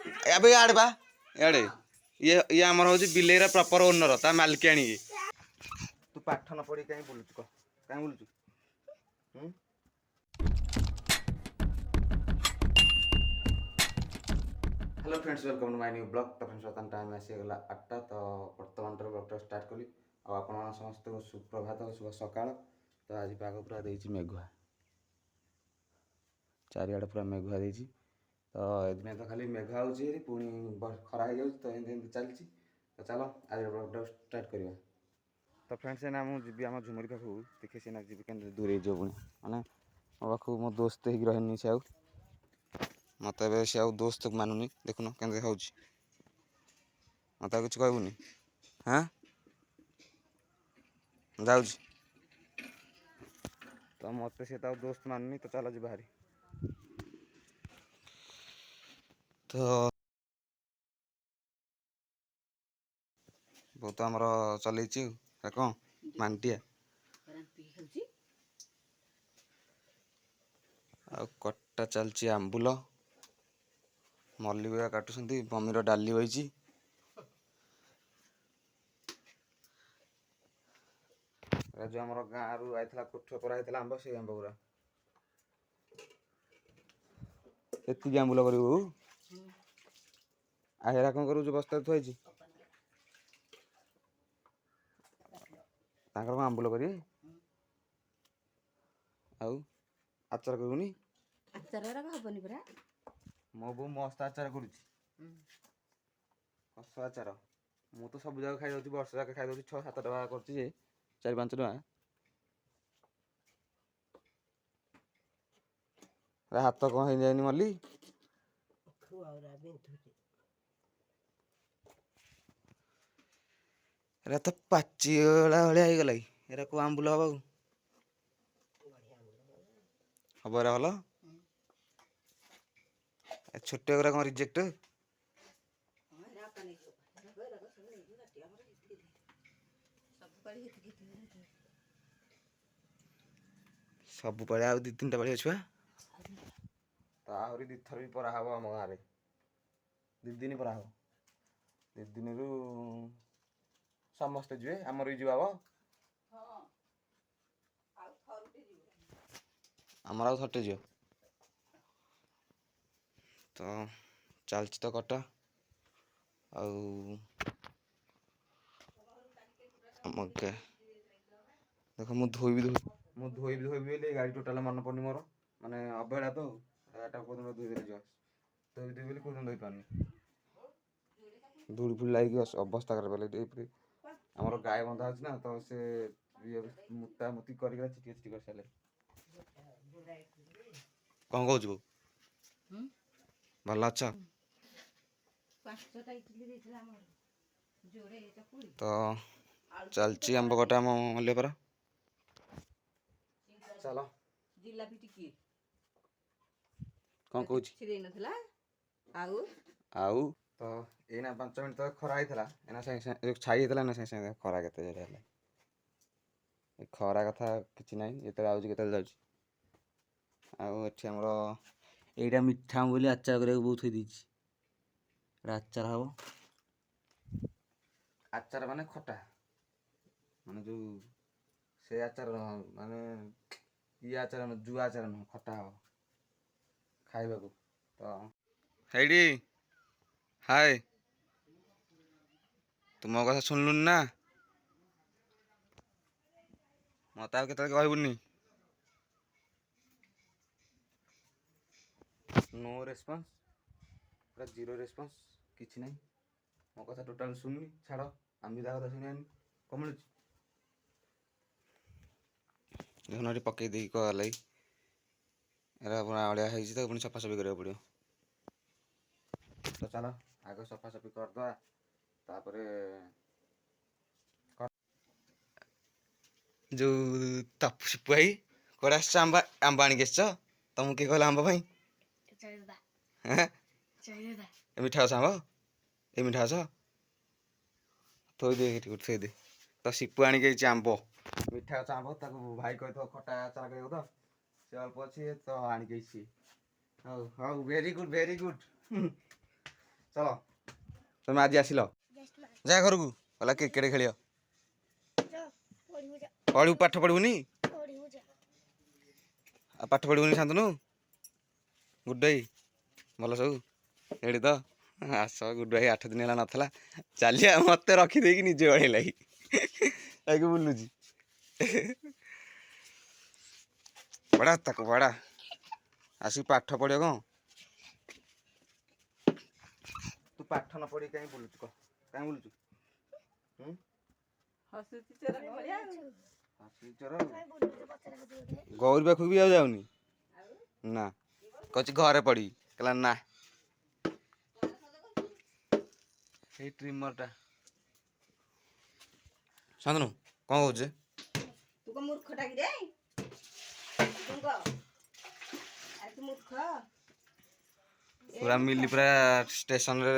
ଏବେ ଇଆଡ଼େ ବା ଇଆଡ଼େ ଇଏ ଆମର ହେଉଛି ବିଲେଇର ପ୍ରପର ଓନର ତା ମାଲିକି ଆଣିକି। ତୁ ପାଠ ନ ପଢ଼ି କାହିଁ ବୁଲୁଛୁ କହ କାହିଁ ବୁଲୁଛୁ? Hello friends welcome to my new blog. तो फ्रेंड्स बर्तमान टाइम आसीगला 8टा। तो बर्तमान ब्लॉगटा स्टार्ट कली आप समस्त सुप्रभात शुभ सकाळ। तो आज पाग पूरा देती मेघुआ चारिआडे पूरा मेघुआ देती। तो एदिन तो खाली मेघ आउची पुणी खरा हो जाऊँ तो एमती चलती। तो चलो आज ब्लॉगटा स्टार्ट करवा। तो फ्रेंड्स एना मुझे आम झुमरी पाखु देखे सीना जी के दूर जो पुणी मैंने मो पाखु मो दोस्त हो रही से मत से दोस्त मानुनी देखुन के मत कुछ कहबूनी। हाँ जाऊ तो मत से दोस्त मानुनी। तो चलो जी बाहरी। तो बहुत आमर चलई कौन मांटिया आ कटा चलची आंबुल मल्ली गुड़ा काटुंट मम्मीर डाली बही जो आम गाँव रु आई कोठ कराई आंब से आंब गुरा एति आंबुल कर हेरा कौन करू बस्ता थुआई कौन आंबुल कर आचार करूनी मो बो मस्त आचार कर आचार मु तो सब जगह खाई दे वर्ष जाके खाई 6-7 टका कर 4-5 टका हाथ कौन हो जाए मल्ली एरा तो पाचिला भाया हो गला एरा को आंबुल हम हम एरा भल छोटे गुरा कौन रिजेक्ट सब पड़े आ 2-3टा बड़ी छुआ तो आहरी 2 थर भी परा हम आम गाँव 2 दिन परा हम 2 दिन रु समस्ते जी आमर भी जाव आमर आउ थटे जी तो चलती तो कटा आगे देख मु धोबी धोबी गाड़ी टोटाल मन पड़नी मोर माने अवहेला तो गाड़ी को धोई धोई कौन धोई पारनी धूल फूल लगे अवस्था खराब है। आमर गाय बंधा अच्छी ना तो से मुता मुती कर चिटी चिटी कर सारे कौन कौच भल अच्छा तो चलची आंब कटा मल्ले पर चलो कौन कौच आउ तो एना 5 मिनट तक खरा होता छाई होता ना सागे खरा के खरा कथा कि ना ये आउे आमर यहीटा मिठा बोली आचार करने बहुत थी आचार हम आचार माने खटा माने जो से आचार माने ये आचार जुआ आचार नुह खटा हम खाइबा को तो हेडी हाय तू मो कथा सुनलुन ना मत आउ केत कहबुनी नो रेस्पॉन्स पूरा 0 रेस्पॉन्स किसी ना मो कथा टोटाल सुननी छाड़ आम भी कथा शुणी कम मिलूँ देखुन पकई दे कहल एरा पूरा अड़िया हो पुणी सफासफी करा पड़ो। तो चलो आगे सफासफी करदे तापर जो तपु सिपुआई कौड़े आस आंब आणिक तुमको किए कहला आंब भाई मिठा गछ आंब ये मिठा गछ थोदे थोदे तो सिपु आणिक आंब मिठा गछ आंब भाई कही खटा आचार कर से अल्प अच्छे तो आणिक हाँ हाँ वेरी गुड चल तुम आज आसिल जा घर को गला क्रिकेट खेल पढ़ू पाठ पढ़ुनी पाठ पढ़ुनी शांतनु गुड भाई भल सब एड़ी तो आस गुड भाई 8 दिन है नाला चलिए मत रखीदे निजे बढ़ेला बुलूची बड़ा तक बड़ा आसिक पाठ पढ़ियो कौन तू पाठ न पढ़ी कहीं बुलुचु कह कहीं बुलुचु गौरी पाख भी आ जाऊनी ना कह घरे पड़ी कहला ना ट्रिमर टा शांतनु कौन कौच तू को मूर्ख टाकी रे तू को अरे तू मूर्ख पूरा मिली पूरा स्टेशन रे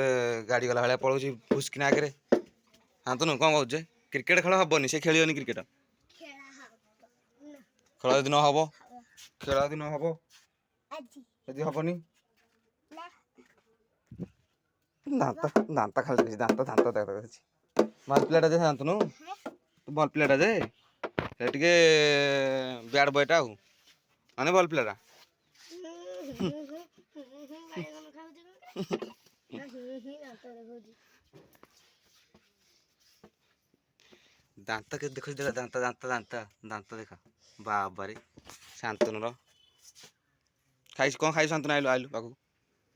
गाड़ी गला भाया पड़ोसी फुसकिना आगे शांतनु कौन कौच क्रिकेट खेल हेनी से खेलियोनी क्रिकेट खेल यदि न हम खेल यदि न हम यदि हेनी दांत दांत खाली दांत दांत देखा भल पिलाटा जे शांतनु तू भल पिलाटा जे टे ब्याड बयटा आउ माने भल पिलाटा दांत के देख दांत दांत दांत दांत देखा बाबारे शांतनु रो खाई कौन खाई शांतनु आइलु आइलु बाकू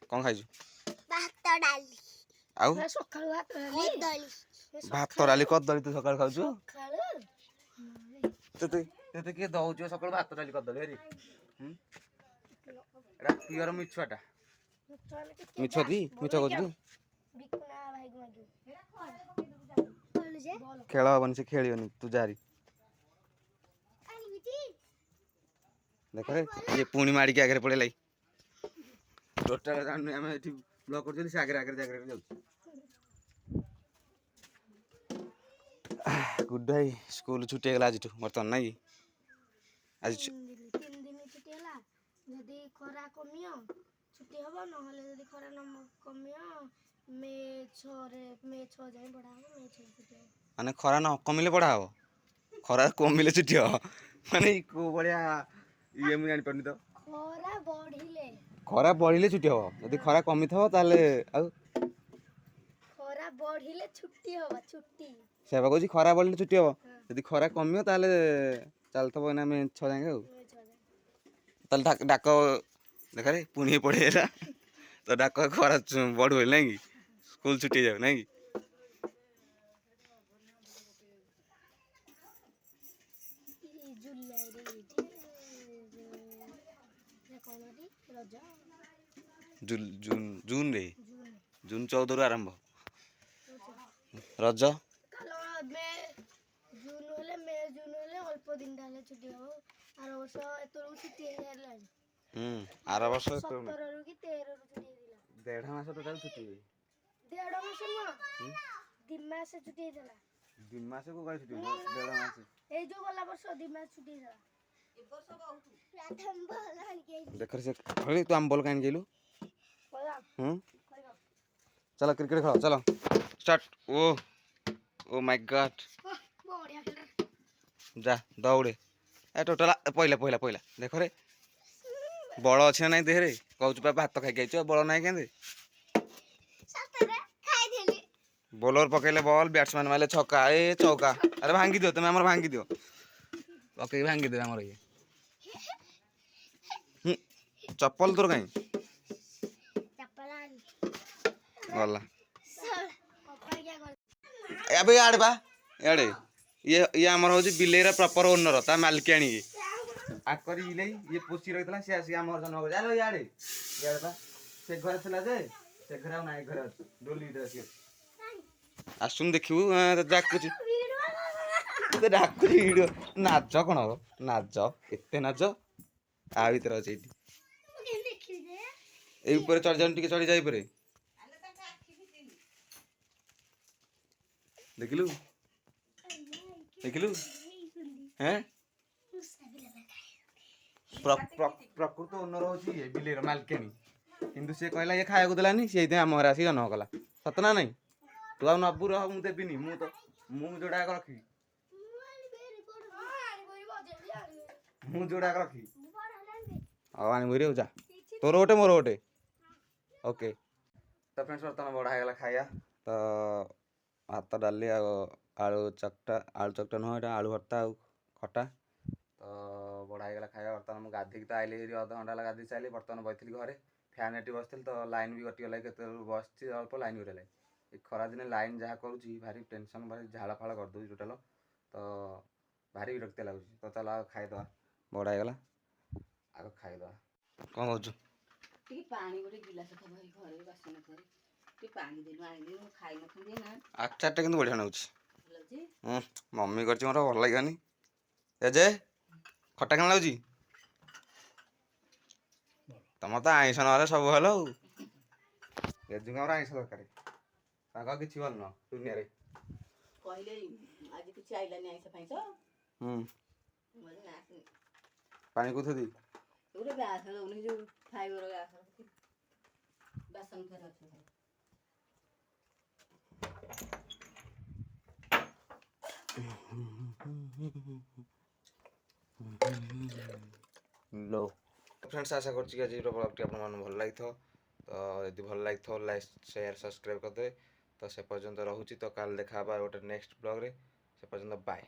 कौन खाई भात डाली आउ सकाळु भात डाली भात डाली कदली तू सकाळ खाउछु तते तते के दउछु सकाळ भात डाली कदली हेरी एटा पियर मिछुआटा मिछदी मिछ कहछु बिकुना भाई को मागू जे खेल हबनी से खेलियोनी तू जारी देख रे ये पुणी माड़ी के आगे पड़े लाई टोटल जान हम एठी ब्लॉक कर से आगे आगे जागे जाऊ गुड भाई स्कूल छुट्टी गला आज बर्तन नहीं आज 3 दिन छुट्टी हला यदि खरा कमियो छुट्टी हबो न हले यदि खरा न कमियो मे 6 जाय बडा हो मे 6 छुट्टी माने खरा न कमिले पढ़ा हो खरा कमिले छुट्टी हो माने को बढ़िया ये मुझे जानी पड़नी तो खरा बढ़िले छुट्टी हो यदि खरा कमी थो ताले आउ खरा बढ़िले छुट्टी होबा छुट्टी से कहूँ खरा बढ़िले छुट्टी हो यदि खरा कमियो ताले चलथबो ना में 6 जाएंगे आउ ताले डाक देख रे पुणी पड़ेला तो डाक खरा बढ़ होइल नहीं स्कूल छुट्टी जाओ नहीं जून रे जून 14 रु आरंभ रज जून होले अल्प दिन डाले छुट्टी हो आर वर्ष एतरो छुट्टी हेला आर वर्ष 17 रु कि 13 रु छुट्टी दिला 1.5 मास टोटल छुट्टी 1.5 मास न 2 मास छुट्टी देला 2 मास को का छुट्टी 1.5 मास ए जो वाला वर्ष 2 मास छुट्टी देला ए वर्ष बहु प्रथम बॉल आन के देख रे से हळी तू आम बॉल कान गेलु चलो क्रिकेट खेलो चलो स्टार्ट ओ माय गॉड बढ़िया खेल जा दौड़े ए टोटल पहिला पहिला पहिला देख रे बल अच्छे ना देह रे कहू पा भात खाई आइछ बल ना केंदे सतरे खाई देली बॉलर पकेले बॉल बैट्समैन माले छक्का ए चौका अरे भांगी दियो तुम हमर भांगी दियो ओके भांगी दे हमर ये चप्पल तोर कहीं वाला अबे यार बा याडे ये हमर हो बिलेरा प्रॉपर ओनर ता मालकियानी आकरी इले ये पोसी रहितला से आसी हमर जन हो जालो याडे यार बा से घर थला जे से घर नाय घर डोली दे आसुन देखिबू डाकुची तो डाकुची वीडियो नाच कोन हो नाच एते नाच आ भीतर अछि ए ऊपर चढ़ जान टिके चढ़ी जाई परे देखलु देखलु हैं प्रकृत ओनर होची ये बिलेर मालकेनी କିନ୍ତୁ ସିଏ କହିଲା ଇଏ ଖାଇବାକୁ ଦେଲାନି, ସିଏ ସେଇଥିପାଇଁ ଆମ ଘରେ ଆସିକି ଜନ୍ମ କଲା। ସତ ନା ନାଇଁ? ତୁ ଆଉ ନବୁ ରହ, ମୁଁ ଦେବିନି। ମୁଁ ଯୋଉଟାକ ରଖିବି, ମୁଁ ଯୋଉଟାକ ରଖିବି। ହଉ ଆଣିବୁ ହେରି ଆଉ ଯା। ତୋର ଗୋଟେ ମୋର ଗୋଟେ। ଓକେ। ତ ଫ୍ରେଣ୍ଡସ୍ ବର୍ତ୍ତମାନ ବଢ଼ା ହେଇଗଲା ଖାଇବା। ତ ଭାତ ଡାଲି ଆଉ ଆଳୁ ଚକଟା ନୁହଁ, ଏଇଟା ଆଳୁ ଭର୍ତ୍ତା ଆଉ ଖଟା। ତ ବଢ଼ା ହେଇଗଲା ଖାଇବା। ବର୍ତ୍ତମାନ ମୁଁ ଗାଧୋଇକି ତ ଆଇଲି, ଅଧଘଣ୍ଟା ହେଲା ଗାଧୋଇ ସାରିଲି। ବର୍ତ୍ତମାନ ବସିଥିଲି ଘରେ, ଫ୍ୟାନ୍ ଏଠି ବସିଥିଲି, ତ ଲାଇନ୍ ବି କଟିଗଲା। କେତେବେଳୁ ବସିଛି ଅଳ୍ପ, ଲାଇନ୍ କଟିଗଲା। ଏ ଖରାଦିନେ ଲାଇନ୍ ଯାହା କରୁଛି ଭାରି ଟେନସନ୍, ଭାରି ଝାଳ ଫାଳ କରିଦେଉଛି ଟୋଟାଲ। ତ ଭାରି ବିରକ୍ତିଆ ଲାଗୁଛି। ତ ଚାଲ ଆଉ ଖାଇଦେବା। ବଢ଼ା ହେଇଗଲା, ଆଗ ଖାଇଦେବା। କ'ଣ କହୁଛୁ? ଟିକେ ପାଣି ଗୋଟେ ଗିଲାସ ଥବ ଏଇ ଘରେ ବାସନ ଥରେ ଟିକେ ପାଣି ଦେଲୁ ଆଣିଲି ମୁଁ ଖାଇନଥିଲି ନା ଆଚାରଟା କିନ୍ତୁ ବଢ଼ିଆ ନାଗୁଛି। ଭଲ ଅଛି ମମି କରିଛି, ମୋର ଭଲ ଲାଗିବନି। ଏ ଯେ ଖଟା କେଣ ଲାଗୁଛି? ତମର ତ ଆଇଁଷ ନହେଲେ ସବୁ ଭଲ ଆଉ। ଜେଜୁଙ୍କ ଆମର ଆଇଁଷ ଦରକାର, ତାଙ୍କ ଆଉ କିଛି ଭଲ ନୁହଁ ଦୁନିଆରେ। କହିଲେ ଆଜି କିଛି ଆଇଲାନି ଆଇଁଷ ଫାଇଁଷ। ନା ପାଣି କୋଉଥିରେ ଗୋଟେ ଗ୍ୟାସ୍ ଦଉନି, ଯୋଉ ଫାଇବର ଗ୍ୟାସ୍ ବାସନ ଥରେ ଅଛି लो। फ्रेंड्स आशा करছি कि ଆଜିର ବ୍ଲଗ୍ଟି ଆପଣମାନଙ୍କୁ ଭଲ ଲାଗିଥିବ। ତ ଯଦି ଭଲ ଲାଗିଥିବ ଲାଇକ୍ ସେୟାର ସବସ୍କ୍ରାଇବ୍ କରିଦେବେ। ତ ସେ ପର୍ଯ୍ୟନ୍ତ ରହୁଛି। ତ କାଲି ଦେଖା ହେବା ଗୋଟେ ନେକ୍ସଟ ବ୍ଲଗ୍ରେ। ସେ ପର୍ଯ୍ୟନ୍ତ ବାଏ।